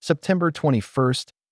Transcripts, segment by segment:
September 21,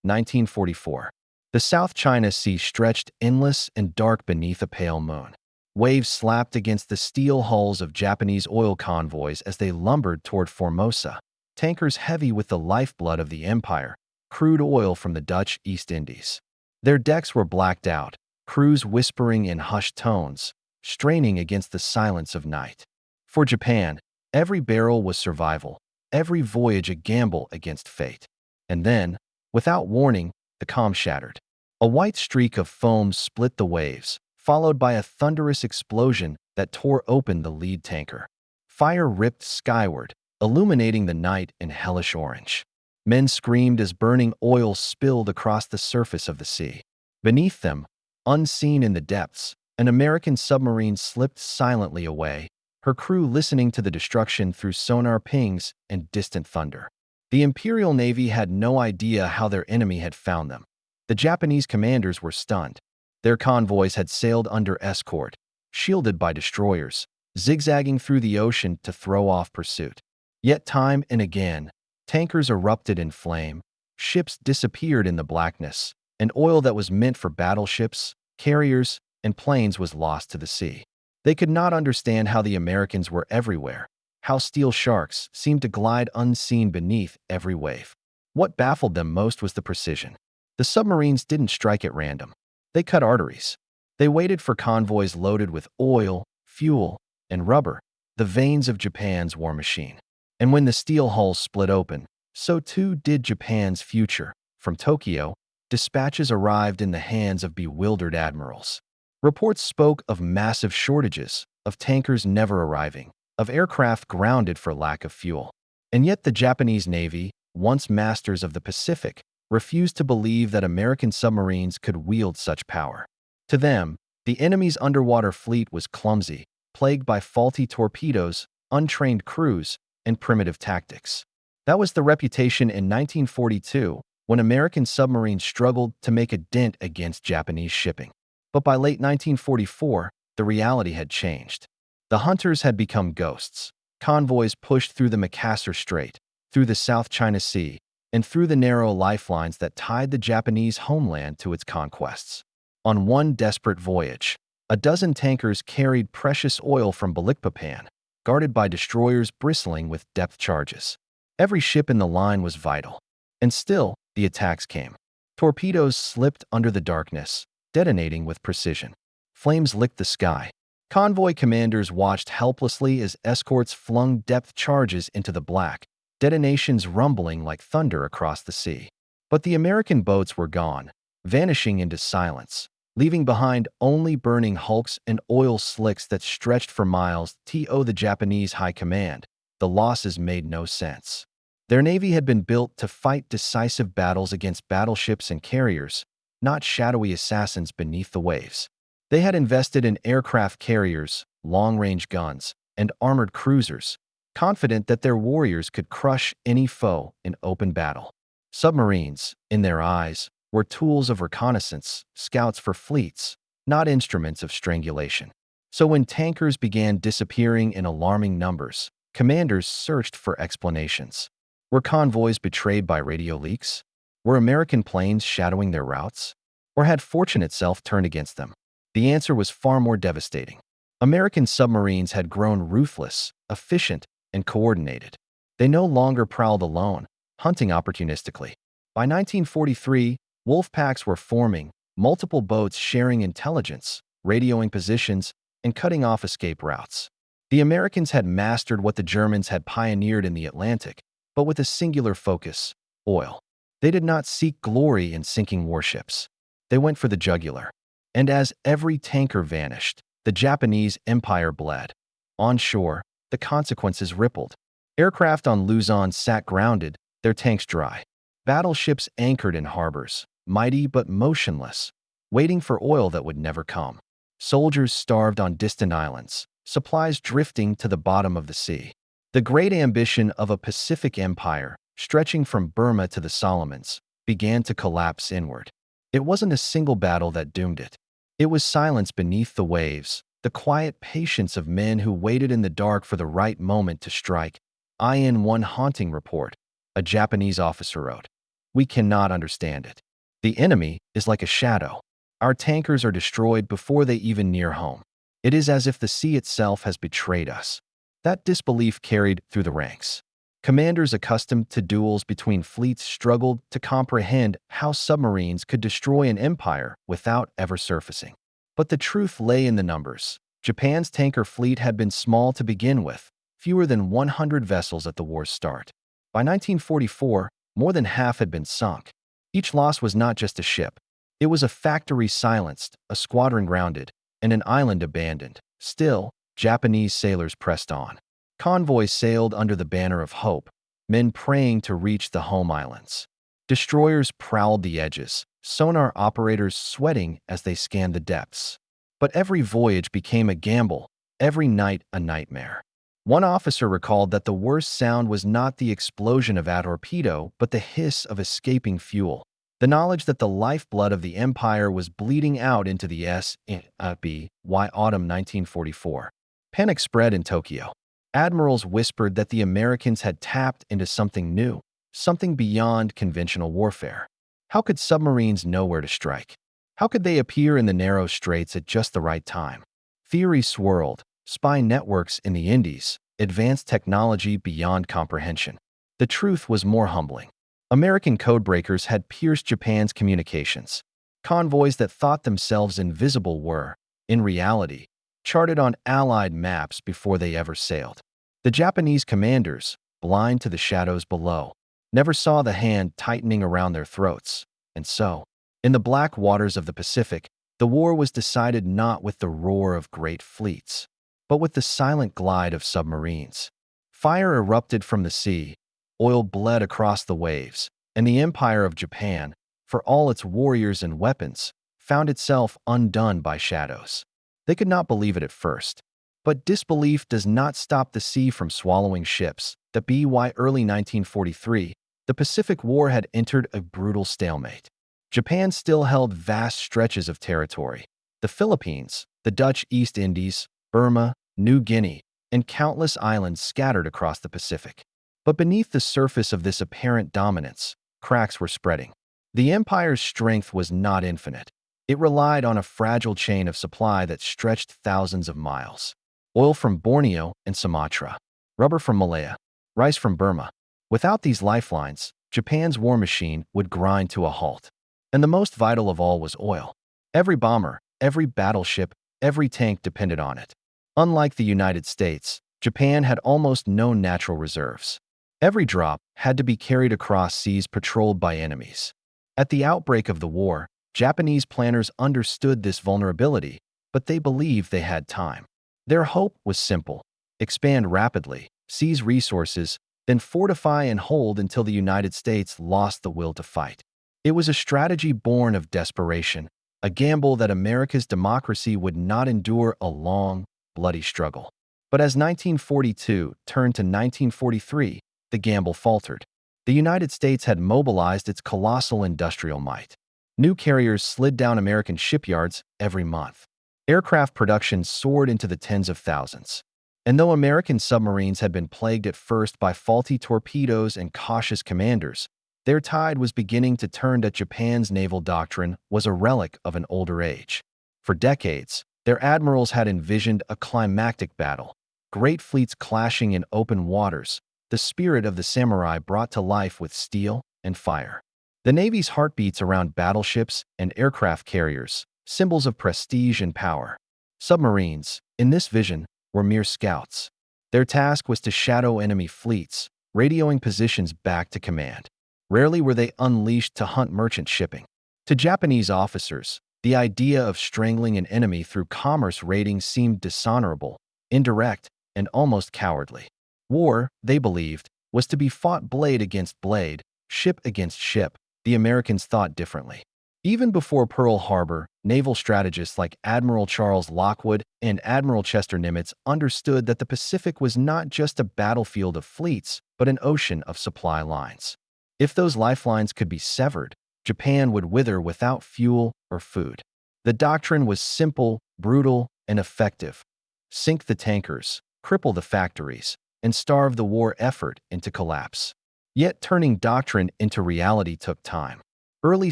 1944. The South China Sea stretched endless and dark beneath a pale moon. Waves slapped against the steel hulls of Japanese oil convoys as they lumbered toward Formosa, tankers heavy with the lifeblood of the empire, crude oil from the Dutch East Indies. Their decks were blacked out, crews whispering in hushed tones, straining against the silence of night. For Japan, every barrel was survival, every voyage a gamble against fate. And then, without warning, the calm shattered. A white streak of foam split the waves, followed by a thunderous explosion that tore open the lead tanker. Fire ripped skyward, illuminating the night in hellish orange. Men screamed as burning oil spilled across the surface of the sea. Beneath them, unseen in the depths, an American submarine slipped silently away, her crew listening to the destruction through sonar pings and distant thunder. The Imperial Navy had no idea how their enemy had found them. The Japanese commanders were stunned. Their convoys had sailed under escort, shielded by destroyers, zigzagging through the ocean to throw off pursuit. Yet time and again, tankers erupted in flame, ships disappeared in the blackness, and oil that was meant for battleships, carriers, and planes was lost to the sea. They could not understand how the Americans were everywhere, how steel sharks seemed to glide unseen beneath every wave. What baffled them most was the precision. The submarines didn't strike at random. They cut arteries. They waited for convoys loaded with oil, fuel, and rubber, the veins of Japan's war machine. And when the steel hulls split open, so too did Japan's future. From Tokyo, dispatches arrived in the hands of bewildered admirals. Reports spoke of massive shortages, of tankers never arriving, of aircraft grounded for lack of fuel. And yet the Japanese Navy, once masters of the Pacific, refused to believe that American submarines could wield such power. To them, the enemy's underwater fleet was clumsy, plagued by faulty torpedoes, untrained crews, and primitive tactics. That was the reputation in 1942, when American submarines struggled to make a dent against Japanese shipping. But by late 1944, the reality had changed. The hunters had become ghosts. Convoys pushed through the Makassar Strait, through the South China Sea, and through the narrow lifelines that tied the Japanese homeland to its conquests. On one desperate voyage, a dozen tankers carried precious oil from Balikpapan, guarded by destroyers bristling with depth charges. Every ship in the line was vital. And still, the attacks came. Torpedoes slipped under the darkness, detonating with precision. Flames licked the sky. Convoy commanders watched helplessly as escorts flung depth charges into the black, detonations rumbling like thunder across the sea. But the American boats were gone, vanishing into silence, leaving behind only burning hulks and oil slicks that stretched for miles. To the Japanese high command, the losses made no sense. Their navy had been built to fight decisive battles against battleships and carriers, not shadowy assassins beneath the waves. They had invested in aircraft carriers, long-range guns, and armored cruisers, confident that their warriors could crush any foe in open battle. Submarines, in their eyes, were tools of reconnaissance, scouts for fleets, not instruments of strangulation. So when tankers began disappearing in alarming numbers, commanders searched for explanations. Were convoys betrayed by radio leaks? Were American planes shadowing their routes? Or had fortune itself turned against them? The answer was far more devastating. American submarines had grown ruthless, efficient, and coordinated. They no longer prowled alone, hunting opportunistically. By 1943, wolfpacks were forming, multiple boats sharing intelligence, radioing positions, and cutting off escape routes. The Americans had mastered what the Germans had pioneered in the Atlantic, but with a singular focus: oil. They did not seek glory in sinking warships. They went for the jugular. And as every tanker vanished, the Japanese empire bled. Onshore, the consequences rippled. Aircraft on Luzon sat grounded, their tanks dry. Battleships anchored in harbors, mighty but motionless, waiting for oil that would never come. Soldiers starved on distant islands, supplies drifting to the bottom of the sea. The great ambition of a Pacific empire, stretching from Burma to the Solomons, began to collapse inward. It wasn't a single battle that doomed it. It was silence beneath the waves, the quiet patience of men who waited in the dark for the right moment to strike. In one haunting report, a Japanese officer wrote, We cannot understand it. The enemy is like a shadow. Our tankers are destroyed before they even near home. It is as if the sea itself has betrayed us. That disbelief carried through the ranks. Commanders accustomed to duels between fleets struggled to comprehend how submarines could destroy an empire without ever surfacing. But the truth lay in the numbers. Japan's tanker fleet had been small to begin with, fewer than 100 vessels at the war's start. By 1944, more than half had been sunk. Each loss was not just a ship. It was a factory silenced, a squadron grounded, and an island abandoned. Still, Japanese sailors pressed on. Convoys sailed under the banner of hope, men praying to reach the home islands. Destroyers prowled the edges, sonar operators sweating as they scanned the depths. But every voyage became a gamble, every night a nightmare. One officer recalled that the worst sound was not the explosion of a torpedo, but the hiss of escaping fuel. The knowledge that the lifeblood of the empire was bleeding out into the WWII autumn 1944. Panic spread in Tokyo. Admirals whispered that the Americans had tapped into something new, something beyond conventional warfare. How could submarines know where to strike? How could they appear in the narrow straits at just the right time? Theories swirled, spy networks in the Indies, advanced technology beyond comprehension. The truth was more humbling. American codebreakers had pierced Japan's communications. Convoys that thought themselves invisible were, in reality, charted on Allied maps before they ever sailed. The Japanese commanders, blind to the shadows below, never saw the hand tightening around their throats. And so, in the black waters of the Pacific, the war was decided not with the roar of great fleets, but with the silent glide of submarines. Fire erupted from the sea, oil bled across the waves, and the Empire of Japan, for all its warriors and weapons, found itself undone by shadows. They could not believe it at first. But disbelief does not stop the sea from swallowing ships. By early 1943, the Pacific War had entered a brutal stalemate. Japan still held vast stretches of territory. The Philippines, the Dutch East Indies, Burma, New Guinea, and countless islands scattered across the Pacific. But beneath the surface of this apparent dominance, cracks were spreading. The empire's strength was not infinite. It relied on a fragile chain of supply that stretched thousands of miles. Oil from Borneo and Sumatra, rubber from Malaya, rice from Burma. Without these lifelines, Japan's war machine would grind to a halt. And the most vital of all was oil. Every bomber, every battleship, every tank depended on it. Unlike the United States, Japan had almost no natural reserves. Every drop had to be carried across seas patrolled by enemies. At the outbreak of the war, Japanese planners understood this vulnerability, but they believed they had time. Their hope was simple: expand rapidly, seize resources, then fortify and hold until the United States lost the will to fight. It was a strategy born of desperation, a gamble that America's democracy would not endure a long, bloody struggle. But as 1942 turned to 1943, the gamble faltered. The United States had mobilized its colossal industrial might. New carriers slid down American shipyards every month. Aircraft production soared into the tens of thousands. And though American submarines had been plagued at first by faulty torpedoes and cautious commanders, their tide was beginning to turn. That Japan's naval doctrine was a relic of an older age. For decades, their admirals had envisioned a climactic battle, great fleets clashing in open waters, the spirit of the samurai brought to life with steel and fire. The Navy's heartbeats around battleships and aircraft carriers, symbols of prestige and power. Submarines, in this vision, were mere scouts. Their task was to shadow enemy fleets, radioing positions back to command. Rarely were they unleashed to hunt merchant shipping. To Japanese officers, the idea of strangling an enemy through commerce raiding seemed dishonorable, indirect, and almost cowardly. War, they believed, was to be fought blade against blade, ship against ship. The Americans thought differently. Even before Pearl Harbor, naval strategists like Admiral Charles Lockwood and Admiral Chester Nimitz understood that the Pacific was not just a battlefield of fleets, but an ocean of supply lines. If those lifelines could be severed, Japan would wither without fuel or food. The doctrine was simple, brutal, and effective. Sink the tankers, cripple the factories, and starve the war effort into collapse. Yet turning doctrine into reality took time. Early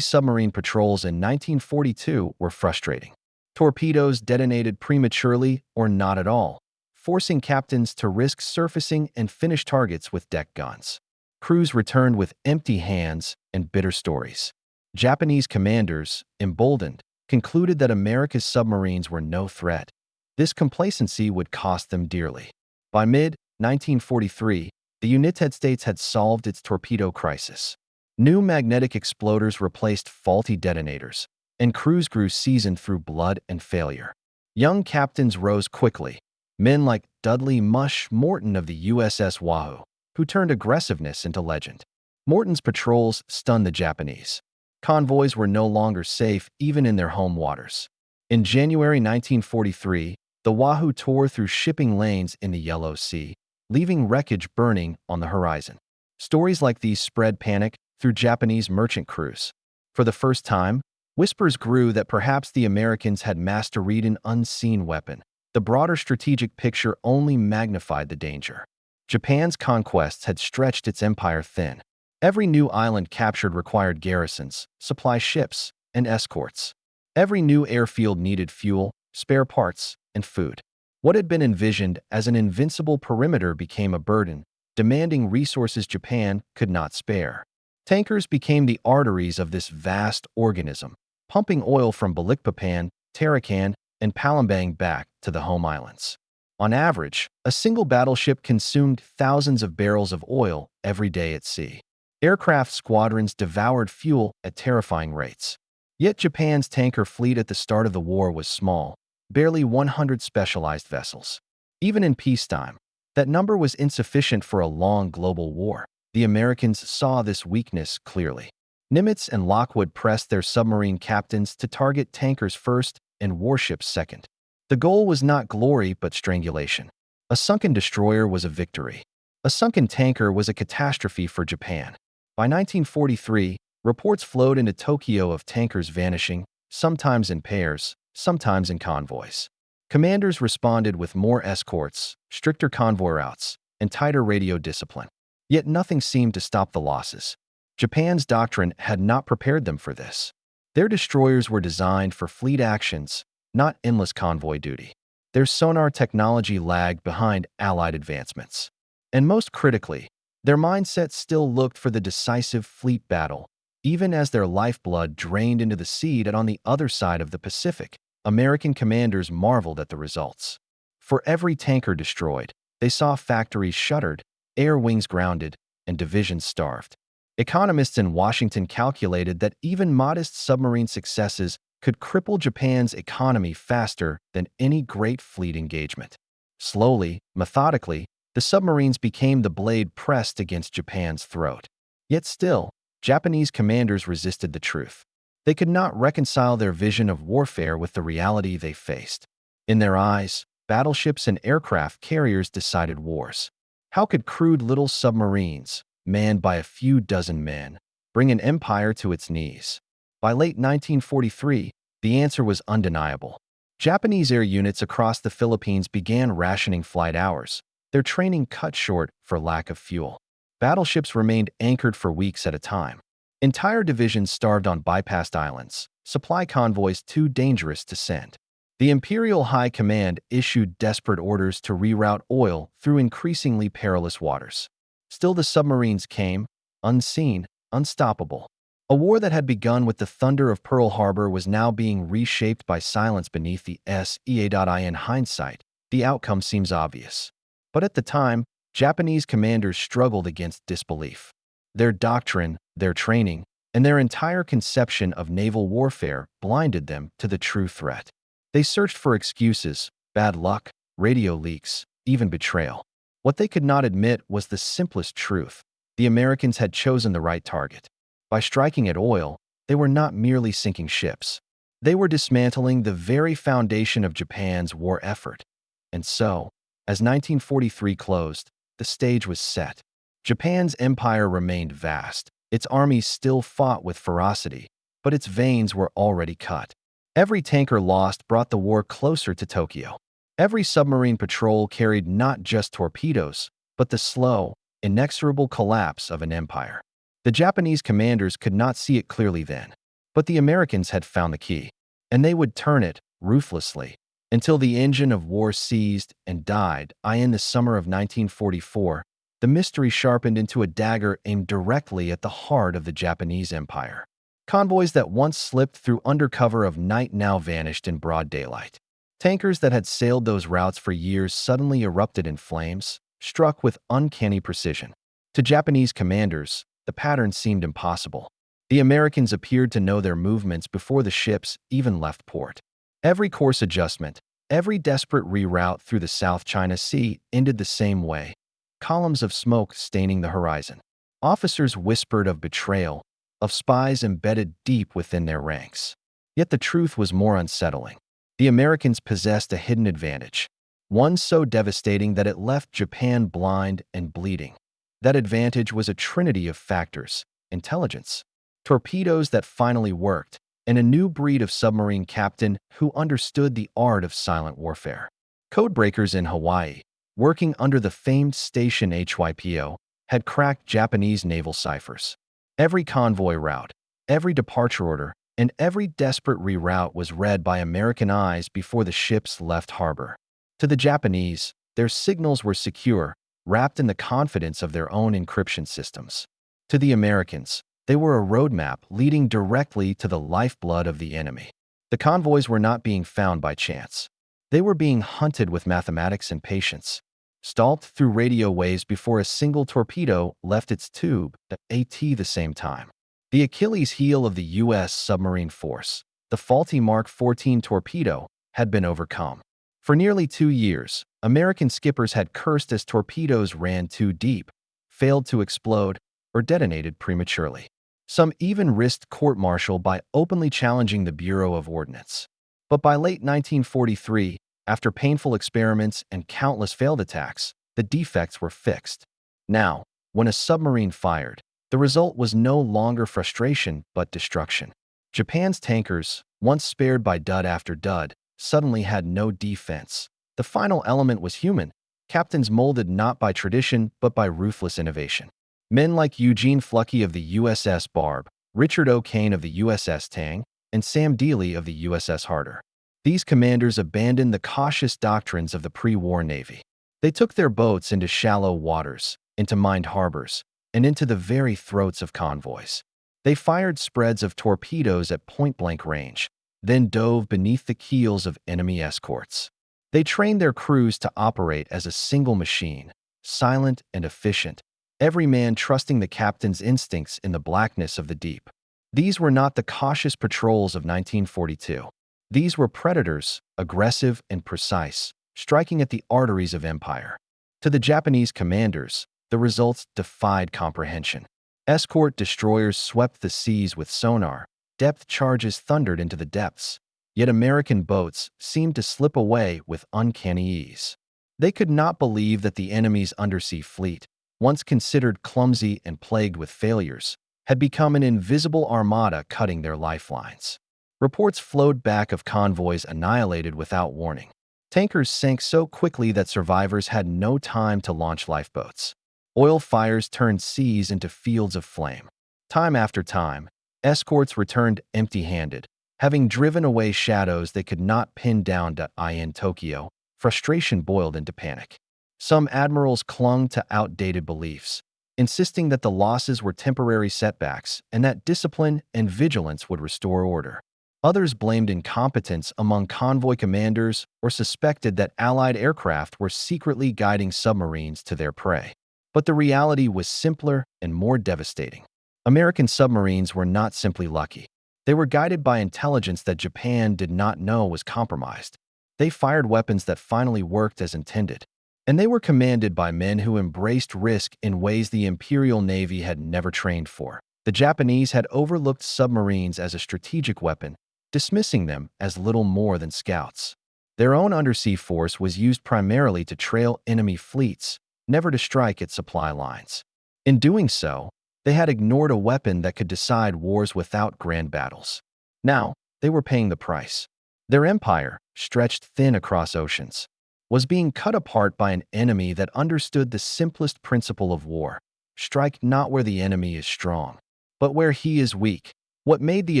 submarine patrols in 1942 were frustrating. Torpedoes detonated prematurely or not at all, forcing captains to risk surfacing and finish targets with deck guns. Crews returned with empty hands and bitter stories. Japanese commanders, emboldened, concluded that America's submarines were no threat. This complacency would cost them dearly. By mid-1943, the United States had solved its torpedo crisis. New magnetic exploders replaced faulty detonators, and crews grew seasoned through blood and failure. Young captains rose quickly, men like Dudley Mush Morton of the USS Wahoo, who turned aggressiveness into legend. Morton's patrols stunned the Japanese. Convoys were no longer safe even in their home waters. In January 1943, the Wahoo tore through shipping lanes in the Yellow Sea, leaving wreckage burning on the horizon. Stories like these spread panic through Japanese merchant crews. For the first time, whispers grew that perhaps the Americans had mastered an unseen weapon. The broader strategic picture only magnified the danger. Japan's conquests had stretched its empire thin. Every new island captured required garrisons, supply ships, and escorts. Every new airfield needed fuel, spare parts, and food. What had been envisioned as an invincible perimeter became a burden, demanding resources Japan could not spare. Tankers became the arteries of this vast organism, pumping oil from Balikpapan, Tarakan, and Palembang back to the home islands. On average, a single battleship consumed thousands of barrels of oil every day at sea. Aircraft squadrons devoured fuel at terrifying rates. Yet Japan's tanker fleet at the start of the war was small, barely 100 specialized vessels. Even in peacetime, that number was insufficient for a long global war. The Americans saw this weakness clearly. Nimitz and Lockwood pressed their submarine captains to target tankers first and warships second. The goal was not glory but strangulation. A sunken destroyer was a victory. A sunken tanker was a catastrophe for Japan. By 1943, reports flowed into Tokyo of tankers vanishing, sometimes in pairs, sometimes in convoys. Commanders responded with more escorts, stricter convoy routes, and tighter radio discipline. Yet nothing seemed to stop the losses. Japan's doctrine had not prepared them for this. Their destroyers were designed for fleet actions, not endless convoy duty. Their sonar technology lagged behind Allied advancements. And most critically, their mindset still looked for the decisive fleet battle, even as their lifeblood drained into the sea on the other side of the Pacific. American commanders marveled at the results. For every tanker destroyed, they saw factories shuttered, air wings grounded, and divisions starved. Economists in Washington calculated that even modest submarine successes could cripple Japan's economy faster than any great fleet engagement. Slowly, methodically, the submarines became the blade pressed against Japan's throat. Yet still, Japanese commanders resisted the truth. They could not reconcile their vision of warfare with the reality they faced. In their eyes, battleships and aircraft carriers decided wars. How could crude little submarines, manned by a few dozen men, bring an empire to its knees? By late 1943, the answer was undeniable. Japanese air units across the Philippines began rationing flight hours, their training cut short for lack of fuel. Battleships remained anchored for weeks at a time. Entire divisions starved on bypassed islands, supply convoys too dangerous to send. The Imperial High Command issued desperate orders to reroute oil through increasingly perilous waters. Still the submarines came, unseen, unstoppable. A war that had begun with the thunder of Pearl Harbor was now being reshaped by silence beneath the SEA. In hindsight, the outcome seems obvious. But at the time, Japanese commanders struggled against disbelief. Their doctrine, their training, and their entire conception of naval warfare blinded them to the true threat. They searched for excuses, bad luck, radio leaks, even betrayal. What they could not admit was the simplest truth. The Americans had chosen the right target. By striking at oil, they were not merely sinking ships. They were dismantling the very foundation of Japan's war effort. And so, as 1943 closed, the stage was set. Japan's empire remained vast. Its armies still fought with ferocity, but its veins were already cut. Every tanker lost brought the war closer to Tokyo. Every submarine patrol carried not just torpedoes, but the slow, inexorable collapse of an empire. The Japanese commanders could not see it clearly then, but the Americans had found the key, and they would turn it ruthlessly until the engine of war seized and died. In the summer of 1944, the mystery sharpened into a dagger aimed directly at the heart of the Japanese Empire. Convoys that once slipped through undercover of night now vanished in broad daylight. Tankers that had sailed those routes for years suddenly erupted in flames, struck with uncanny precision. To Japanese commanders, the pattern seemed impossible. The Americans appeared to know their movements before the ships even left port. Every course adjustment, every desperate reroute through the South China Sea ended the same way, columns of smoke staining the horizon. Officers whispered of betrayal, of spies embedded deep within their ranks. Yet the truth was more unsettling. The Americans possessed a hidden advantage, one so devastating that it left Japan blind and bleeding. That advantage was a trinity of factors: intelligence, torpedoes that finally worked, and a new breed of submarine captain who understood the art of silent warfare. Codebreakers in Hawaii, working under the famed station HYPO, had cracked Japanese naval ciphers. Every convoy route, every departure order, and every desperate reroute was read by American eyes before the ships left harbor. To the Japanese, their signals were secure, wrapped in the confidence of their own encryption systems. To the Americans, they were a roadmap leading directly to the lifeblood of the enemy. The convoys were not being found by chance. They were being hunted with mathematics and patience, stalked through radio waves before a single torpedo left its tube at the same time. The Achilles heel of the U.S. submarine force, the faulty Mark 14 torpedo, had been overcome. For nearly 2 years, American skippers had cursed as torpedoes ran too deep, failed to explode, or detonated prematurely. Some even risked court-martial by openly challenging the Bureau of Ordnance. But by late 1943, after painful experiments and countless failed attacks, the defects were fixed. Now, when a submarine fired, the result was no longer frustration but destruction. Japan's tankers, once spared by dud after dud, suddenly had no defense. The final element was human, captains molded not by tradition but by ruthless innovation. Men like Eugene Fluckey of the USS Barb, Richard O'Kane of the USS Tang, and Sam Dealey of the USS Harder. These commanders abandoned the cautious doctrines of the pre-war Navy. They took their boats into shallow waters, into mined harbors, and into the very throats of convoys. They fired spreads of torpedoes at point-blank range, then dove beneath the keels of enemy escorts. They trained their crews to operate as a single machine, silent and efficient, every man trusting the captain's instincts in the blackness of the deep. These were not the cautious patrols of 1942. These were predators, aggressive and precise, striking at the arteries of empire. To the Japanese commanders, the results defied comprehension. Escort destroyers swept the seas with sonar, depth charges thundered into the depths, yet American boats seemed to slip away with uncanny ease. They could not believe that the enemy's undersea fleet, once considered clumsy and plagued with failures, had become an invisible armada cutting their lifelines. Reports flowed back of convoys annihilated without warning. Tankers sank so quickly that survivors had no time to launch lifeboats. Oil fires turned seas into fields of flame. Time after time, escorts returned empty-handed, having driven away shadows they could not pin down. In Tokyo, frustration boiled into panic. Some admirals clung to outdated beliefs, insisting that the losses were temporary setbacks and that discipline and vigilance would restore order. Others blamed incompetence among convoy commanders or suspected that Allied aircraft were secretly guiding submarines to their prey. But the reality was simpler and more devastating. American submarines were not simply lucky. They were guided by intelligence that Japan did not know was compromised. They fired weapons that finally worked as intended. And they were commanded by men who embraced risk in ways the Imperial Navy had never trained for. The Japanese had overlooked submarines as a strategic weapon, dismissing them as little more than scouts. Their own undersea force was used primarily to trail enemy fleets, never to strike at supply lines. In doing so, they had ignored a weapon that could decide wars without grand battles. Now, they were paying the price. Their empire, stretched thin across oceans, was being cut apart by an enemy that understood the simplest principle of war: strike not where the enemy is strong, but where he is weak. What made the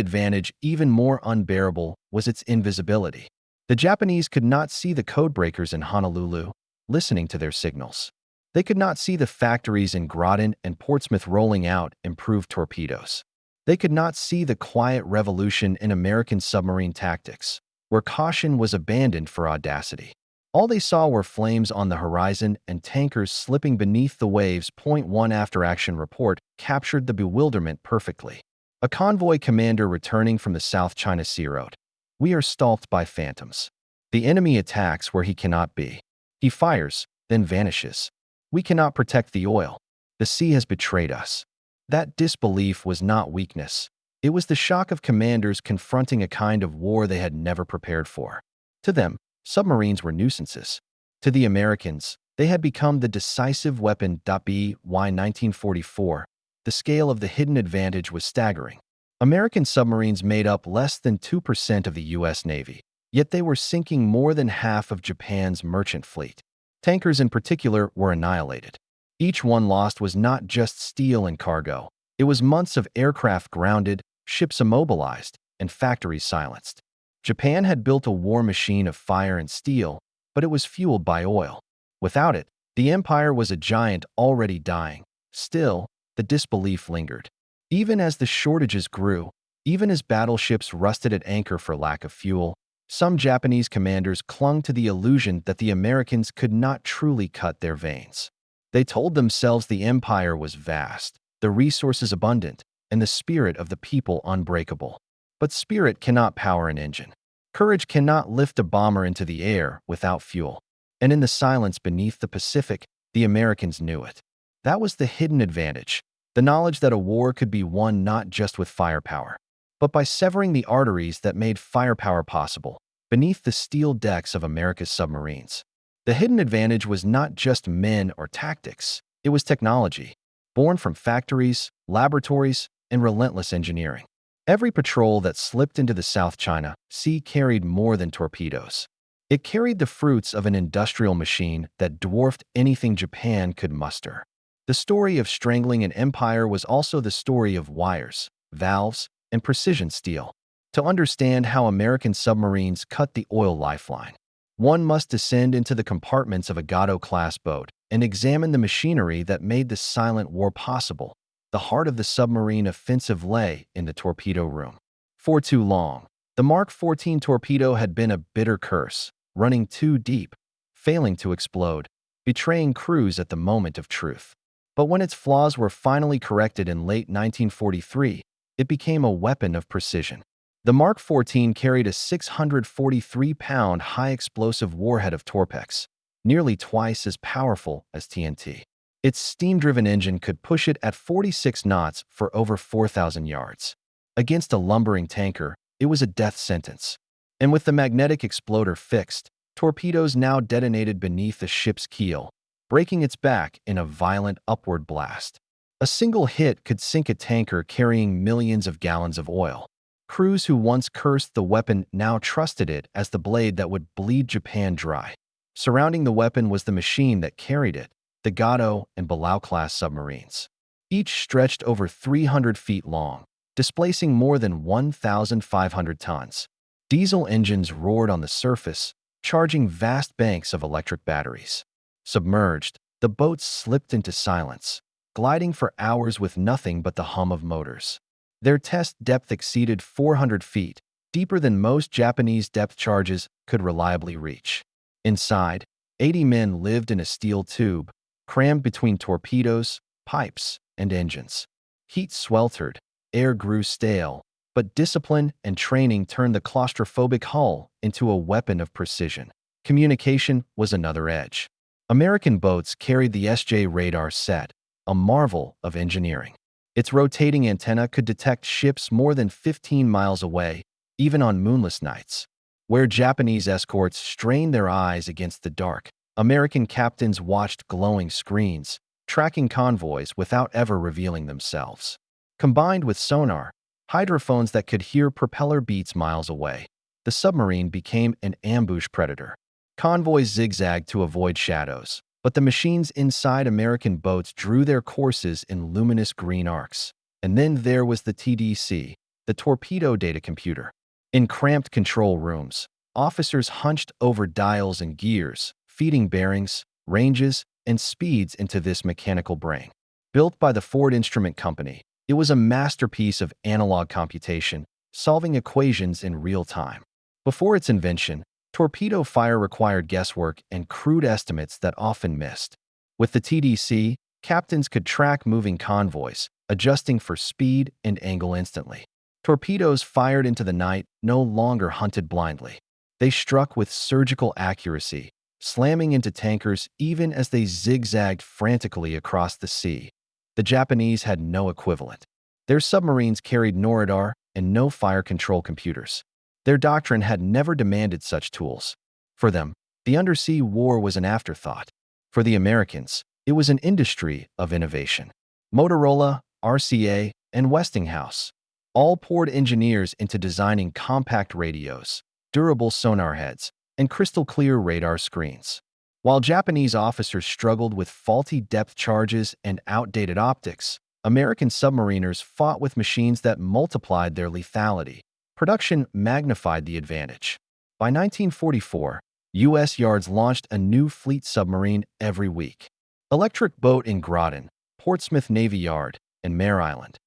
advantage even more unbearable was its invisibility. The Japanese could not see the codebreakers in Honolulu, listening to their signals. They could not see the factories in Groton and Portsmouth rolling out improved torpedoes. They could not see the quiet revolution in American submarine tactics, where caution was abandoned for audacity. All they saw were flames on the horizon and tankers slipping beneath the waves. Point 1 after-action report captured the bewilderment perfectly. A convoy commander returning from the South China Sea wrote, "We are stalked by phantoms. The enemy attacks where he cannot be. He fires, then vanishes. We cannot protect the oil. The sea has betrayed us." That disbelief was not weakness. It was the shock of commanders confronting a kind of war they had never prepared for. To them, submarines were nuisances. To the Americans, they had become the decisive weapon. WWII 1944. The scale of the hidden advantage was staggering. American submarines made up less than 2% of the U.S. Navy, yet they were sinking more than half of Japan's merchant fleet. Tankers in particular were annihilated. Each one lost was not just steel and cargo. It was months of aircraft grounded, ships immobilized, and factories silenced. Japan had built a war machine of fire and steel, but it was fueled by oil. Without it, the empire was a giant already dying. Still, the disbelief lingered. Even as the shortages grew, even as battleships rusted at anchor for lack of fuel, some Japanese commanders clung to the illusion that the Americans could not truly cut their veins. They told themselves the empire was vast, the resources abundant, and the spirit of the people unbreakable. But spirit cannot power an engine. Courage cannot lift a bomber into the air without fuel. And in the silence beneath the Pacific, the Americans knew it. That was the hidden advantage, the knowledge that a war could be won not just with firepower, but by severing the arteries that made firepower possible, beneath the steel decks of America's submarines. The hidden advantage was not just men or tactics, it was technology, born from factories, laboratories, and relentless engineering. Every patrol that slipped into the South China Sea carried more than torpedoes. It carried the fruits of an industrial machine that dwarfed anything Japan could muster. The story of strangling an empire was also the story of wires, valves, and precision steel. To understand how American submarines cut the oil lifeline, one must descend into the compartments of a Gado-class boat and examine the machinery that made the silent war possible. The heart of the submarine offensive lay in the torpedo room. For too long, the Mark 14 torpedo had been a bitter curse, running too deep, failing to explode, betraying crews at the moment of truth. But when its flaws were finally corrected in late 1943, it became a weapon of precision. The Mark 14 carried a 643-pound high-explosive warhead of Torpex, nearly twice as powerful as TNT. Its steam-driven engine could push it at 46 knots for over 4,000 yards. Against a lumbering tanker, it was a death sentence. And with the magnetic exploder fixed, torpedoes now detonated beneath the ship's keel, breaking its back in a violent upward blast. A single hit could sink a tanker carrying millions of gallons of oil. Crews who once cursed the weapon now trusted it as the blade that would bleed Japan dry. Surrounding the weapon was the machine that carried it, the Gado and Bulge-class submarines. Each stretched over 300 feet long, displacing more than 1,500 tons. Diesel engines roared on the surface, charging vast banks of electric batteries. Submerged, the boats slipped into silence, gliding for hours with nothing but the hum of motors. Their test depth exceeded 400 feet, deeper than most Japanese depth charges could reliably reach. Inside, 80 men lived in a steel tube, crammed between torpedoes, pipes, and engines. Heat sweltered, air grew stale, but discipline and training turned the claustrophobic hull into a weapon of precision. Communication was another edge. American boats carried the SJ radar set, a marvel of engineering. Its rotating antenna could detect ships more than 15 miles away, even on moonless nights. Where Japanese escorts strained their eyes against the dark, American captains watched glowing screens, tracking convoys without ever revealing themselves. Combined with sonar, hydrophones that could hear propeller beats miles away, the submarine became an ambush predator. Convoys zigzagged to avoid shadows, but the machines inside American boats drew their courses in luminous green arcs. And then there was the TDC, the Torpedo data computer. In cramped control rooms, officers hunched over dials and gears, feeding bearings, ranges, and speeds into this mechanical brain. Built by the Ford Instrument Company, it was a masterpiece of analog computation, solving equations in real time. Before its invention, torpedo fire required guesswork and crude estimates that often missed. With the TDC, captains could track moving convoys, adjusting for speed and angle instantly. Torpedoes fired into the night no longer hunted blindly. They struck with surgical accuracy, slamming into tankers even as they zigzagged frantically across the sea. The Japanese had no equivalent. Their submarines carried no radar and no fire control computers. Their doctrine had never demanded such tools. For them, the undersea war was an afterthought. For the Americans, it was an industry of innovation. Motorola, RCA, and Westinghouse all poured engineers into designing compact radios, durable sonar heads, and crystal-clear radar screens. While Japanese officers struggled with faulty depth charges and outdated optics, American submariners fought with machines that multiplied their lethality. Production magnified the advantage. By 1944, U.S. yards launched a new fleet submarine every week. Electric Boat in Groton, Portsmouth Navy Yard, and Mare Island.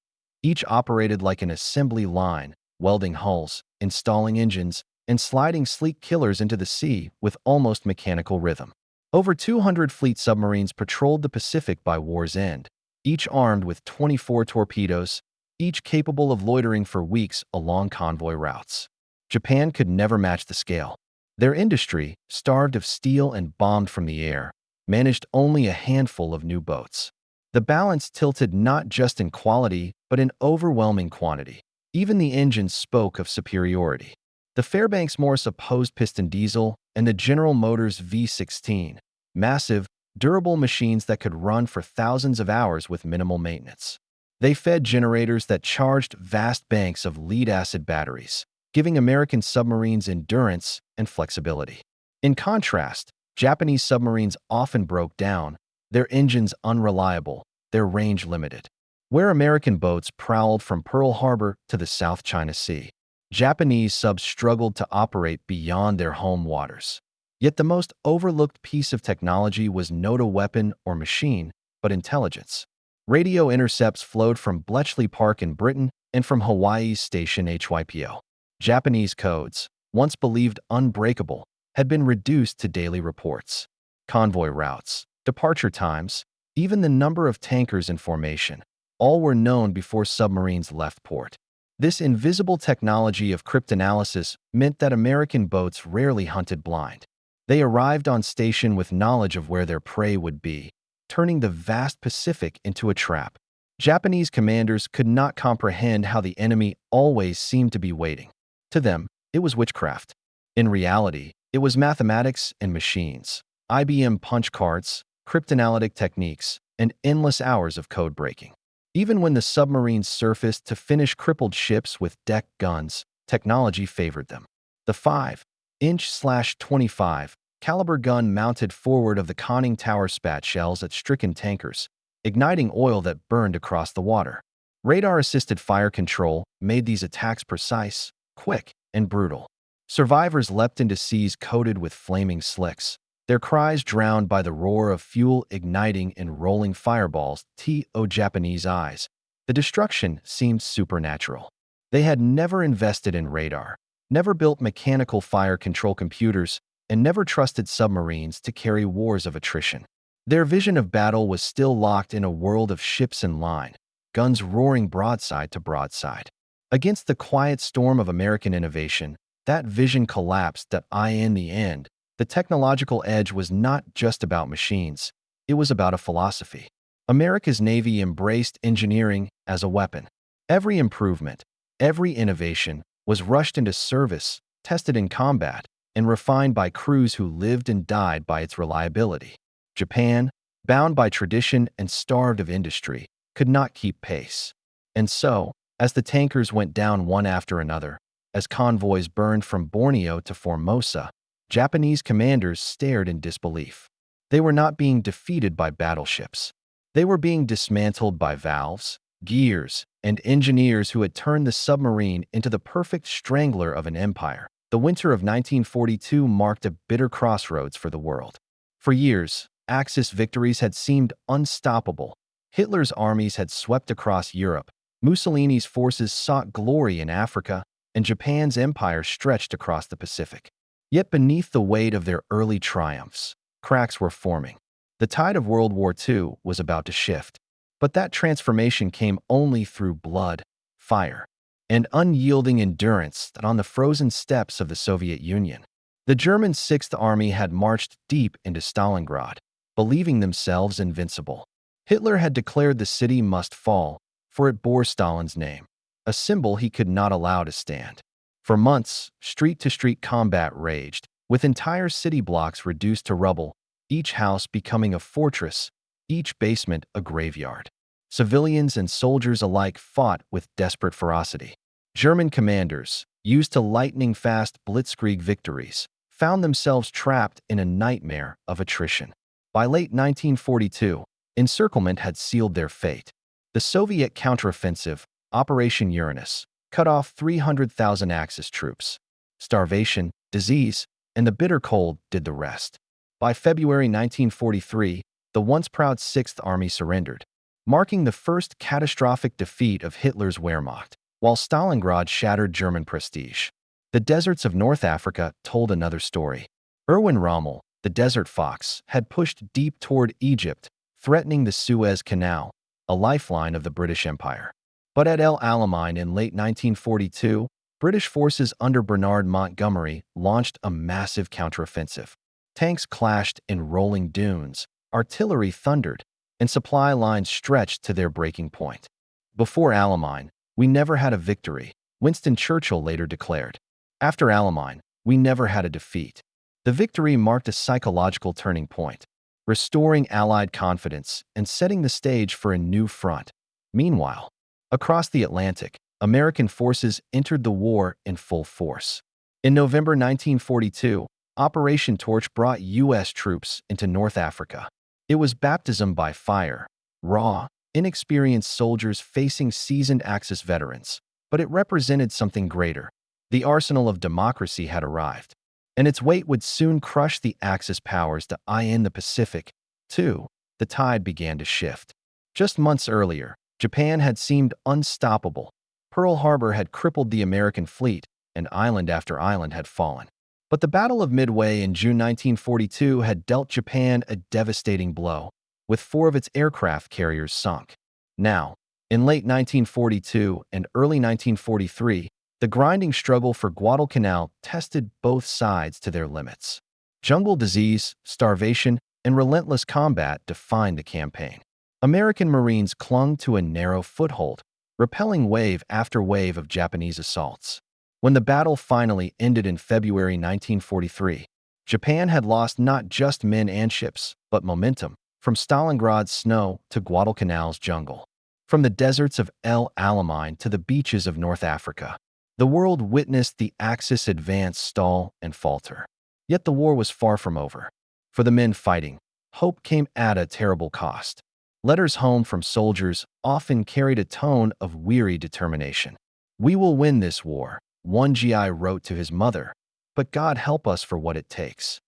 Each operated like an assembly line, welding hulls, installing engines, and sliding sleek killers into the sea with almost mechanical rhythm. Over 200 fleet submarines patrolled the Pacific by war's end, each armed with 24 torpedoes, each capable of loitering for weeks along convoy routes. Japan could never match the scale. Their industry, starved of steel and bombed from the air, managed only a handful of new boats. The balance tilted not just in quality, but in overwhelming quantity. Even the engines spoke of superiority. The Fairbanks-Morse opposed piston diesel and the General Motors V16, massive, durable machines that could run for thousands of hours with minimal maintenance. They fed generators that charged vast banks of lead-acid batteries, giving American submarines endurance and flexibility. In contrast, Japanese submarines often broke down, their engines unreliable, their range limited. Where American boats prowled from Pearl Harbor to the South China Sea, Japanese subs struggled to operate beyond their home waters. Yet the most overlooked piece of technology was not a weapon or machine, but intelligence. Radio intercepts flowed from Bletchley Park in Britain and from Hawaii's station HYPO. Japanese codes, once believed unbreakable, had been reduced to daily reports. Convoy routes, departure times, even the number of tankers in formation, all were known before submarines left port. This invisible technology of cryptanalysis meant that American boats rarely hunted blind. They arrived on station with knowledge of where their prey would be, turning the vast Pacific into a trap. Japanese commanders could not comprehend how the enemy always seemed to be waiting. To them, it was witchcraft. In reality, it was mathematics and machines, IBM punch cards, cryptanalytic techniques, and endless hours of code breaking. Even when the submarines surfaced to finish crippled ships with deck guns, technology favored them. The 5-inch/25 caliber gun mounted forward of the conning tower spat shells at stricken tankers, igniting oil that burned across the water. Radar-assisted fire control made these attacks precise, quick, and brutal. Survivors leapt into seas coated with flaming slicks, their cries drowned by the roar of fuel igniting in rolling fireballs. To Japanese eyes, the destruction seemed supernatural. They had never invested in radar, never built mechanical fire control computers, and never trusted submarines to carry wars of attrition. Their vision of battle was still locked in a world of ships in line, guns roaring broadside to broadside. Against the quiet storm of American innovation, that vision collapsed. In the end, the technological edge was not just about machines, it was about a philosophy. America's Navy embraced engineering as a weapon. Every improvement, every innovation was rushed into service, tested in combat, and refined by crews who lived and died by its reliability. Japan, bound by tradition and starved of industry, could not keep pace. And so, as the tankers went down one after another, as convoys burned from Borneo to Formosa, Japanese commanders stared in disbelief. They were not being defeated by battleships. They were being dismantled by valves, gears, and engineers who had turned the submarine into the perfect strangler of an empire. The winter of 1942 marked a bitter crossroads for the world. For years, Axis victories had seemed unstoppable. Hitler's armies had swept across Europe, Mussolini's forces sought glory in Africa, and Japan's empire stretched across the Pacific. Yet beneath the weight of their early triumphs, cracks were forming. The tide of World War II was about to shift, but that transformation came only through blood, fire, and unyielding endurance on the frozen steppes of the Soviet Union. The German Sixth Army had marched deep into Stalingrad, believing themselves invincible. Hitler had declared the city must fall, for it bore Stalin's name, a symbol he could not allow to stand. For months, street-to-street combat raged, with entire city blocks reduced to rubble, each house becoming a fortress, each basement a graveyard. Civilians and soldiers alike fought with desperate ferocity. German commanders, used to lightning-fast blitzkrieg victories, found themselves trapped in a nightmare of attrition. By late 1942, encirclement had sealed their fate. The Soviet counteroffensive, Operation Uranus, cut off 300,000 Axis troops. Starvation, disease, and the bitter cold did the rest. By February 1943, the once proud Sixth Army surrendered, marking the first catastrophic defeat of Hitler's Wehrmacht, while Stalingrad shattered German prestige. The deserts of North Africa told another story. Erwin Rommel, the Desert Fox, had pushed deep toward Egypt, threatening the Suez Canal, a lifeline of the British Empire. But at El Alamein in late 1942, British forces under Bernard Montgomery launched a massive counteroffensive. Tanks clashed in rolling dunes, artillery thundered, and supply lines stretched to their breaking point. Before Alamein, we never had a victory, Winston Churchill later declared. After Alamein, we never had a defeat. The victory marked a psychological turning point, restoring Allied confidence and setting the stage for a new front. Meanwhile, across the Atlantic, American forces entered the war in full force. In November 1942, Operation Torch brought U.S. troops into North Africa. It was baptism by fire, raw, inexperienced soldiers facing seasoned Axis veterans, but it represented something greater. The arsenal of democracy had arrived, and its weight would soon crush the Axis powers to in the Pacific. Too, the tide began to shift. Just months earlier, Japan had seemed unstoppable. Pearl Harbor had crippled the American fleet, and island after island had fallen. But the Battle of Midway in June 1942 had dealt Japan a devastating blow, with 4 of its aircraft carriers sunk. Now, in late 1942 and early 1943, the grinding struggle for Guadalcanal tested both sides to their limits. Jungle disease, starvation, and relentless combat defined the campaign. American Marines clung to a narrow foothold, repelling wave after wave of Japanese assaults. When the battle finally ended in February 1943, Japan had lost not just men and ships, but momentum, from Stalingrad's snow to Guadalcanal's jungle. From the deserts of El Alamein to the beaches of North Africa, the world witnessed the Axis advance stall and falter. Yet the war was far from over. For the men fighting, hope came at a terrible cost. Letters home from soldiers often carried a tone of weary determination. "We will win this war," one GI wrote to his mother, "but God help us for what it takes."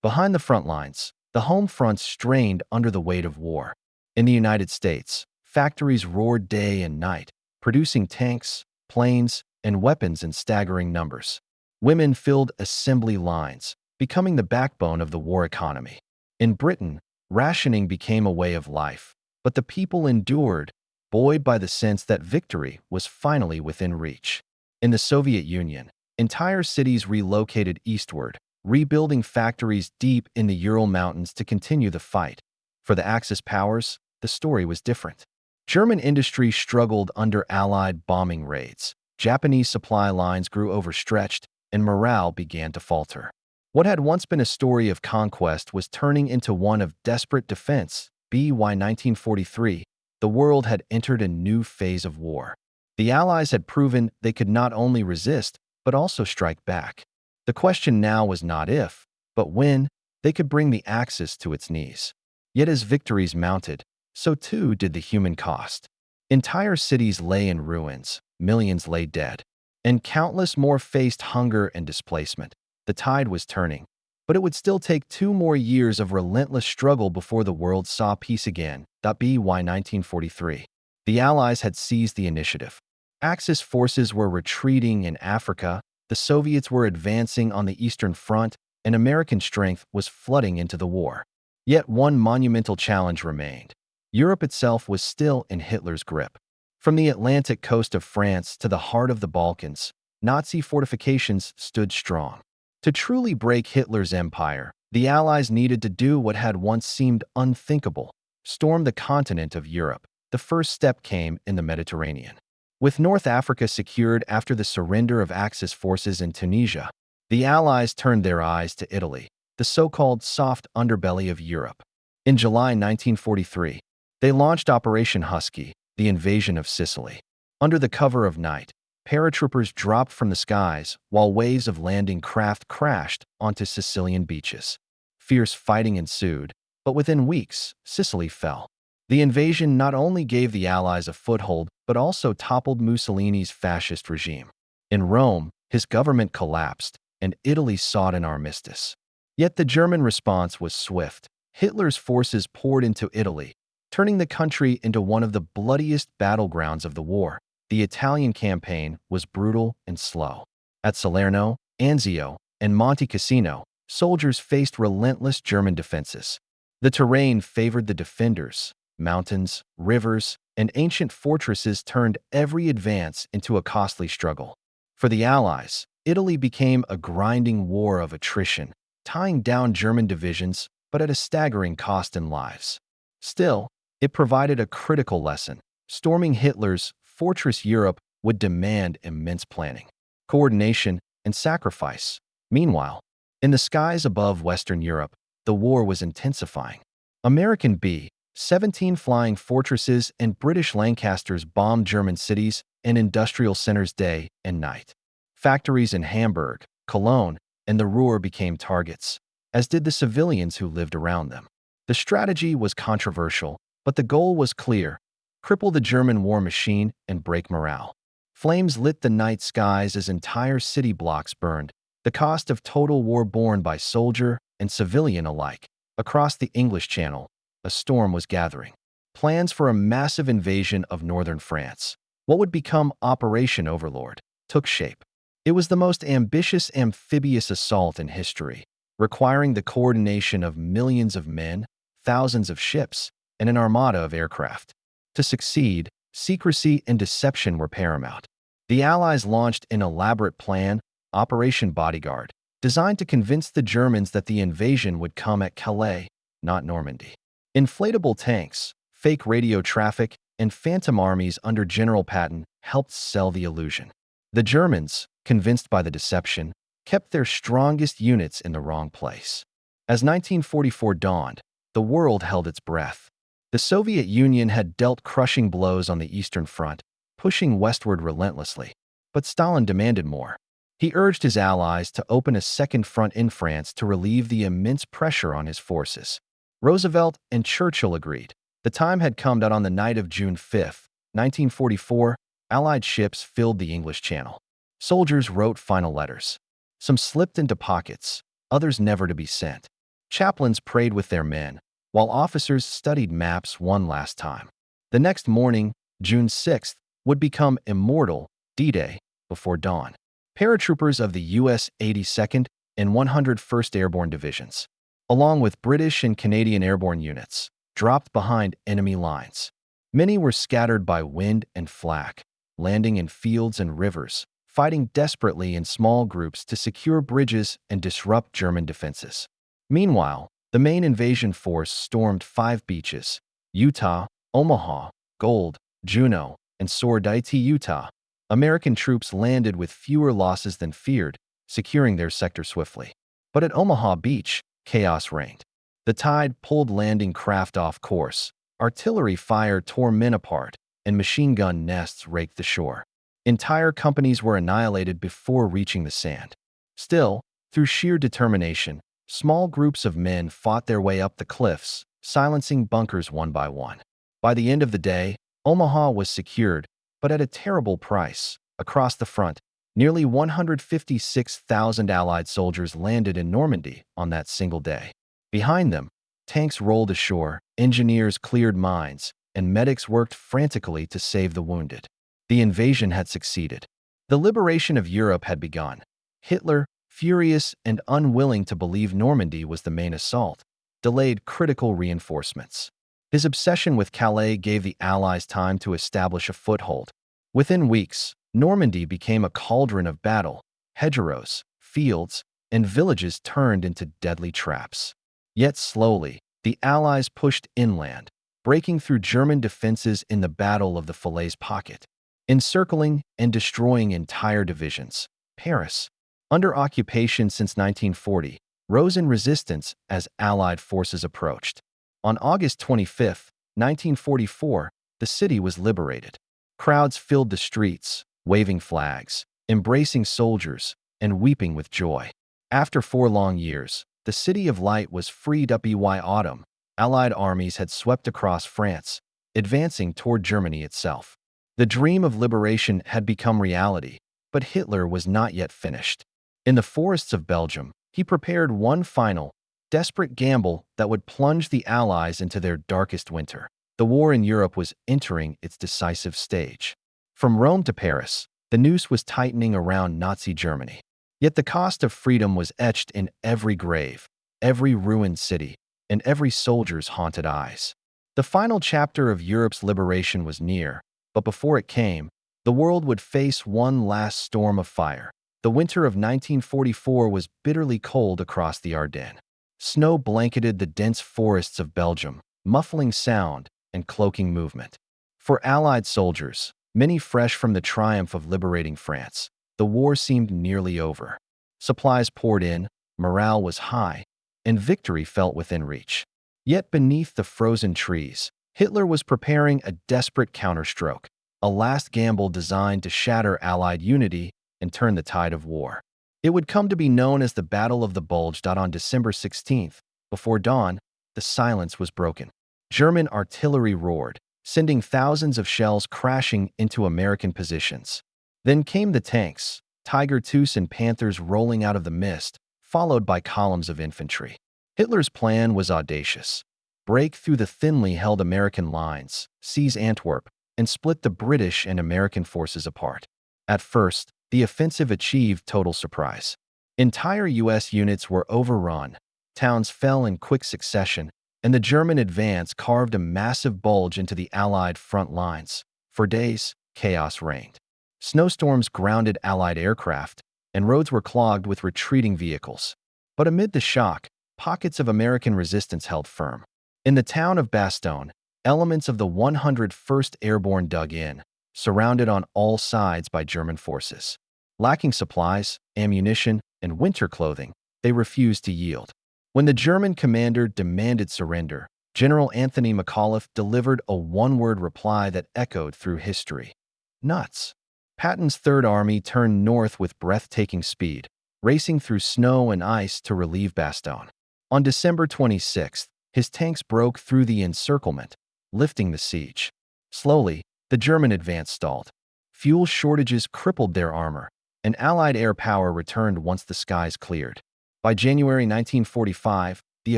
Behind the front lines, the home front strained under the weight of war. In the United States, factories roared day and night, producing tanks, planes, and weapons in staggering numbers. Women filled assembly lines, becoming the backbone of the war economy. In Britain, rationing became a way of life, but the people endured, buoyed by the sense that victory was finally within reach. In the Soviet Union, entire cities relocated eastward, rebuilding factories deep in the Ural Mountains to continue the fight. For the Axis powers, the story was different. German industry struggled under Allied bombing raids. Japanese supply lines grew overstretched, and morale began to falter. What had once been a story of conquest was turning into one of desperate defense. By 1943, the world had entered a new phase of war. The Allies had proven they could not only resist, but also strike back. The question now was not if, but when, they could bring the Axis to its knees. Yet as victories mounted, so too did the human cost. Entire cities lay in ruins, millions lay dead, and countless more faced hunger and displacement. The tide was turning, but it would still take 2 more years of relentless struggle before the world saw peace again. WWII 1943. The Allies had seized the initiative. Axis forces were retreating in Africa, the Soviets were advancing on the Eastern Front, and American strength was flooding into the war. Yet one monumental challenge remained. Europe itself was still in Hitler's grip. From the Atlantic coast of France to the heart of the Balkans, Nazi fortifications stood strong. To truly break Hitler's empire, the Allies needed to do what had once seemed unthinkable: storm the continent of Europe. The first step came in the Mediterranean. With North Africa secured after the surrender of Axis forces in Tunisia, the Allies turned their eyes to Italy, the so-called soft underbelly of Europe. In July 1943, they launched Operation Husky, the invasion of Sicily. Under the cover of night, paratroopers dropped from the skies while waves of landing craft crashed onto Sicilian beaches. Fierce fighting ensued, but within weeks, Sicily fell. The invasion not only gave the Allies a foothold, but also toppled Mussolini's fascist regime. In Rome, his government collapsed, and Italy sought an armistice. Yet the German response was swift. Hitler's forces poured into Italy, turning the country into one of the bloodiest battlegrounds of the war. The Italian campaign was brutal and slow. At Salerno, Anzio, and Monte Cassino, soldiers faced relentless German defenses. The terrain favored the defenders. Mountains, rivers, and ancient fortresses turned every advance into a costly struggle. For the Allies, Italy became a grinding war of attrition, tying down German divisions, but at a staggering cost in lives. Still, it provided a critical lesson. Storming Hitler's fortress Europe would demand immense planning, coordination, and sacrifice. Meanwhile, in the skies above Western Europe, the war was intensifying. American B-17 flying fortresses and British Lancasters bombed German cities and industrial centers day and night. Factories in Hamburg, Cologne, and the Ruhr became targets, as did the civilians who lived around them. The strategy was controversial, but the goal was clear: cripple the German war machine and break morale. Flames lit the night skies as entire city blocks burned, the cost of total war borne by soldier and civilian alike. Across the English Channel, a storm was gathering. Plans for a massive invasion of northern France, what would become Operation Overlord, took shape. It was the most ambitious amphibious assault in history, requiring the coordination of millions of men, thousands of ships, and an armada of aircraft. To succeed, secrecy and deception were paramount. The Allies launched an elaborate plan, Operation Bodyguard, designed to convince the Germans that the invasion would come at Calais, not Normandy. Inflatable tanks, fake radio traffic, and phantom armies under General Patton helped sell the illusion. The Germans, convinced by the deception, kept their strongest units in the wrong place. As 1944 dawned, the world held its breath. The Soviet Union had dealt crushing blows on the Eastern Front, pushing westward relentlessly. But Stalin demanded more. He urged his allies to open a second front in France to relieve the immense pressure on his forces. Roosevelt and Churchill agreed. The time had come that on the night of June 5, 1944, Allied ships filled the English Channel. Soldiers wrote final letters. Some slipped into pockets, others never to be sent. Chaplains prayed with their men, while officers studied maps one last time. The next morning, June 6th, would become immortal, D-Day, before dawn. Paratroopers of the U.S. 82nd and 101st Airborne Divisions, along with British and Canadian airborne units, dropped behind enemy lines. Many were scattered by wind and flak, landing in fields and rivers, fighting desperately in small groups to secure bridges and disrupt German defenses. Meanwhile, the main invasion force stormed 5 beaches: Utah, Omaha, Gold, Juneau, and Sordite, Utah. American troops landed with fewer losses than feared, securing their sector swiftly. But at Omaha Beach, chaos reigned. The tide pulled landing craft off course, artillery fire tore men apart, and machine gun nests raked the shore. Entire companies were annihilated before reaching the sand. Still, Through sheer determination, small groups of men fought their way up the cliffs, silencing bunkers one by one. By the end of the day, Omaha was secured, but at a terrible price. Across the front, nearly 156,000 Allied soldiers landed in Normandy on that single day. Behind them, tanks rolled ashore, engineers cleared mines, and medics worked frantically to save the wounded. The invasion had succeeded. The liberation of Europe had begun. Hitler, furious and unwilling to believe Normandy was the main assault, delayed critical reinforcements. His obsession with Calais gave the Allies time to establish a foothold. Within weeks, Normandy became a cauldron of battle. Hedgerows, fields, and villages turned into deadly traps. Yet slowly, the Allies pushed inland, breaking through German defenses in the Battle of the Falaise Pocket, encircling and destroying entire divisions. Paris, under occupation since 1940, rose in resistance as Allied forces approached. On August 25, 1944, the city was liberated. Crowds filled the streets, waving flags, embracing soldiers, and weeping with joy. After 4 long years, the City of Light was freed. WWII autumn, Allied armies had swept across France, advancing toward Germany itself. The dream of liberation had become reality, but Hitler was not yet finished. In the forests of Belgium, he prepared one final, desperate gamble that would plunge the Allies into their darkest winter. The war in Europe was entering its decisive stage. From Rome to Paris, the noose was tightening around Nazi Germany. Yet the cost of freedom was etched in every grave, every ruined city, and every soldier's haunted eyes. The final chapter of Europe's liberation was near, but before it came, the world would face one last storm of fire. The winter of 1944 was bitterly cold across the Ardennes. Snow blanketed the dense forests of Belgium, muffling sound and cloaking movement. For Allied soldiers, many fresh from the triumph of liberating France, the war seemed nearly over. Supplies poured in, morale was high, and victory felt within reach. Yet beneath the frozen trees, Hitler was preparing a desperate counterstroke, a last gamble designed to shatter Allied unity and turn the tide of war. It would come to be known as the Battle of the Bulge. On December 16th, before dawn, the silence was broken. German artillery roared, sending thousands of shells crashing into American positions. Then came the tanks, Tiger IIs and Panthers rolling out of the mist, followed by columns of infantry. Hitler's plan was audacious. Break through the thinly held American lines, seize Antwerp, and split the British and American forces apart. At first, the offensive achieved total surprise. Entire U.S. units were overrun, towns fell in quick succession, and the German advance carved a massive bulge into the Allied front lines. For days, chaos reigned. Snowstorms grounded Allied aircraft, and roads were clogged with retreating vehicles. But amid the shock, pockets of American resistance held firm. In the town of Bastogne, elements of the 101st Airborne dug in, surrounded on all sides by German forces. Lacking supplies, ammunition, and winter clothing, they refused to yield. When the German commander demanded surrender, General Anthony McAuliffe delivered a one-word reply that echoed through history: nuts. Patton's Third Army turned north with breathtaking speed, racing through snow and ice to relieve Bastogne. On December 26th, his tanks broke through the encirclement, lifting the siege. Slowly, the German advance stalled. Fuel shortages crippled their armor, and Allied air power returned once the skies cleared. By January 1945, the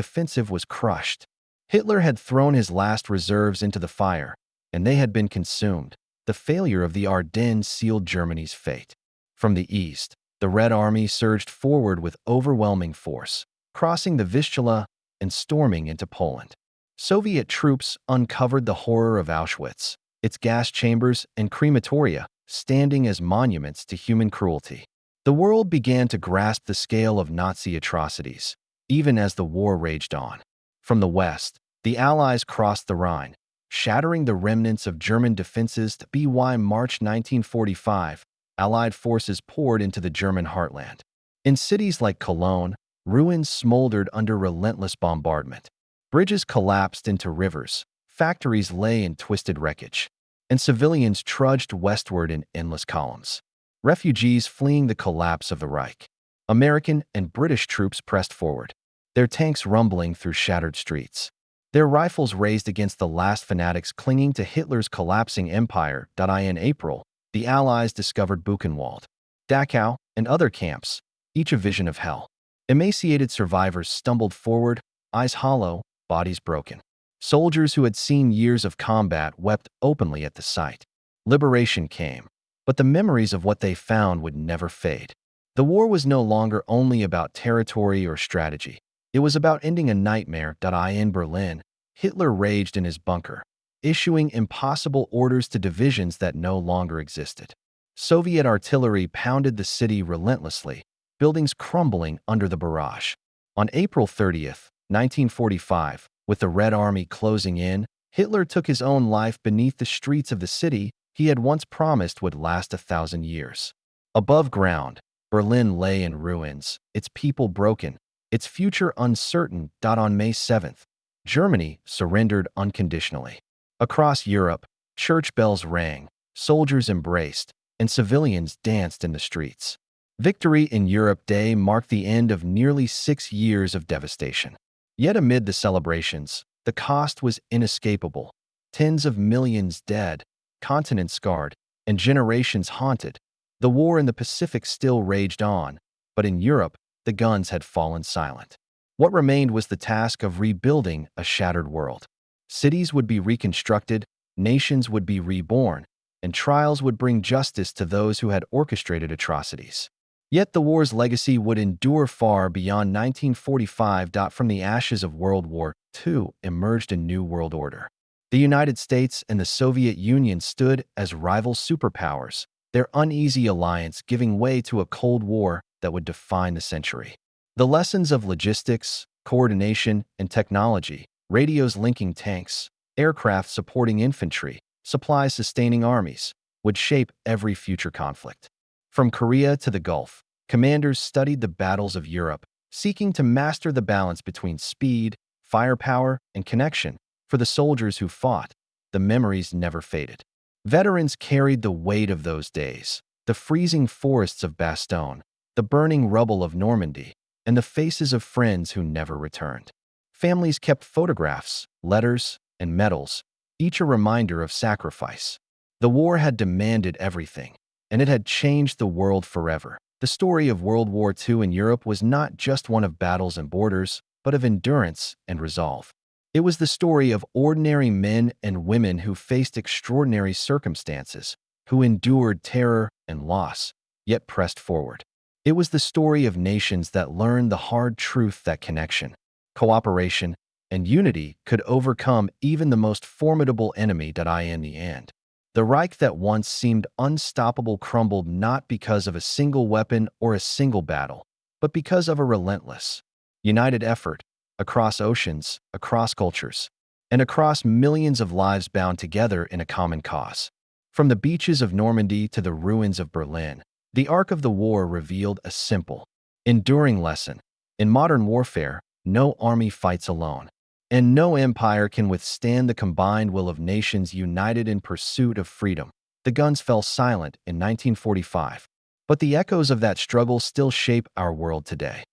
offensive was crushed. Hitler had thrown his last reserves into the fire, and they had been consumed. The failure of the Ardennes sealed Germany's fate. From the east, the Red Army surged forward with overwhelming force, crossing the Vistula and storming into Poland. Soviet troops uncovered the horror of Auschwitz, its gas chambers and crematoria standing as monuments to human cruelty. The world began to grasp the scale of Nazi atrocities, even as the war raged on. From the west, the Allies crossed the Rhine, shattering the remnants of German defenses. By March 1945, Allied forces poured into the German heartland. In cities like Cologne, ruins smoldered under relentless bombardment. Bridges collapsed into rivers, factories lay in twisted wreckage, and civilians trudged westward in endless columns. Refugees fleeing the collapse of the Reich. American and British troops pressed forward, their tanks rumbling through shattered streets, their rifles raised against the last fanatics clinging to Hitler's collapsing empire. In April, the Allies discovered Buchenwald, Dachau, and other camps, each a vision of hell. Emaciated survivors stumbled forward, eyes hollow, bodies broken. Soldiers who had seen years of combat wept openly at the sight. Liberation came, but the memories of what they found would never fade. The war was no longer only about territory or strategy. It was about ending a nightmare. In Berlin, Hitler raged in his bunker, issuing impossible orders to divisions that no longer existed. Soviet artillery pounded the city relentlessly, buildings crumbling under the barrage. On April 30th, 1945, with the Red Army closing in, Hitler took his own life beneath the streets of the city he had once promised would last 1,000 years. Above ground, Berlin lay in ruins, its people broken, its future uncertain. On May 7th, Germany surrendered unconditionally. Across Europe, church bells rang, soldiers embraced, and civilians danced in the streets. Victory in Europe Day marked the end of nearly 6 years of devastation. Yet amid the celebrations, the cost was inescapable. Tens of millions dead, continents scarred, and generations haunted. The war in the Pacific still raged on, but in Europe, the guns had fallen silent. What remained was the task of rebuilding a shattered world. Cities would be reconstructed, nations would be reborn, and trials would bring justice to those who had orchestrated atrocities. Yet the war's legacy would endure far beyond 1945. From the ashes of World War II emerged a new world order. The United States and the Soviet Union stood as rival superpowers, their uneasy alliance giving way to a Cold War that would define the century. The lessons of logistics, coordination, and technology, radios linking tanks, aircraft supporting infantry, supplies sustaining armies, would shape every future conflict. From Korea to the Gulf, commanders studied the battles of Europe, seeking to master the balance between speed, firepower, and connection. For the soldiers who fought, the memories never faded. Veterans carried the weight of those days, the freezing forests of Bastogne, the burning rubble of Normandy, and the faces of friends who never returned. Families kept photographs, letters, and medals, each a reminder of sacrifice. The war had demanded everything, and it had changed the world forever. The story of World War II in Europe was not just one of battles and borders, but of endurance and resolve. It was the story of ordinary men and women who faced extraordinary circumstances, who endured terror and loss, yet pressed forward. It was the story of nations that learned the hard truth that connection, cooperation, and unity could overcome even the most formidable enemy. In the end, the Reich that once seemed unstoppable crumbled not because of a single weapon or a single battle, but because of a relentless, united effort across oceans, across cultures, and across millions of lives bound together in a common cause. From the beaches of Normandy to the ruins of Berlin, the arc of the war revealed a simple, enduring lesson. In modern warfare, no army fights alone, and no empire can withstand the combined will of nations united in pursuit of freedom. The guns fell silent in 1945, but the echoes of that struggle still shape our world today.